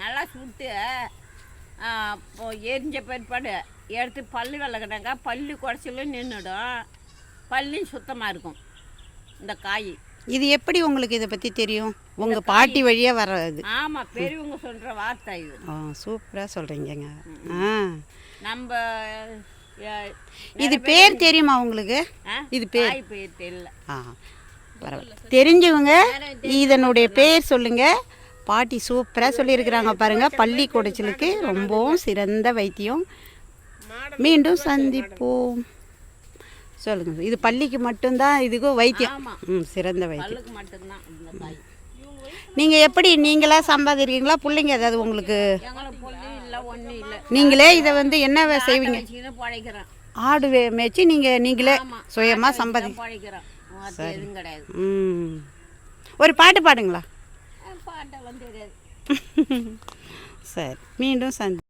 நல்லா சுட்டு எரிஞ்ச பிற்பாடு எடுத்து பல்லு விளக்குனாங்க, பல்லு குறைச்சலும் நின்றுடும், பல்லும் சுத்தமாக இருக்கும் இந்த காய். இது எப்படி உங்களுக்கு இதை பற்றி தெரியும்? உங்கள் பாட்டி வழியாக வர்றது? ஆமாம், பெரியவங்க சொல்கிற வார்த்தை இது. சூப்பராக சொல்கிறீங்கங்க. நம்ம இது பேர் தெரியுமா உங்களுக்கு? இது பேர் தெரியல. பரவாயில்ல, தெரிஞ்சவங்க இதனுடைய பேர் சொல்லுங்கள். பாட்டி சூப்பராக சொல்லியிருக்கிறாங்க பாருங்கள். பல்லி குடைச்சலுக்கு ரொம்பவும் சிறந்த வைத்தியம். மீண்டும் சந்திப்போம். சொல்லுங்கள். இது பல்லிக்கு மட்டும்தான் இதுக்கும் வைத்தியம். சிறந்த வைத்தியம். நீங்கள் எப்படி நீங்களா சம்பாதிக்கிறீங்களா? பிள்ளைங்க ஏதாவது உங்களுக்கு? நீங்களே இதை வந்து என்ன செய்வீங்க? ஆடு மேய்ச்சி நீங்களே சுயமாக சம்பாதிக்கிறோம். சரி. ஒரு பாட்டு பாடுங்களா? பாட்டெல்லாம் தெரியாது. சரி, மீண்டும்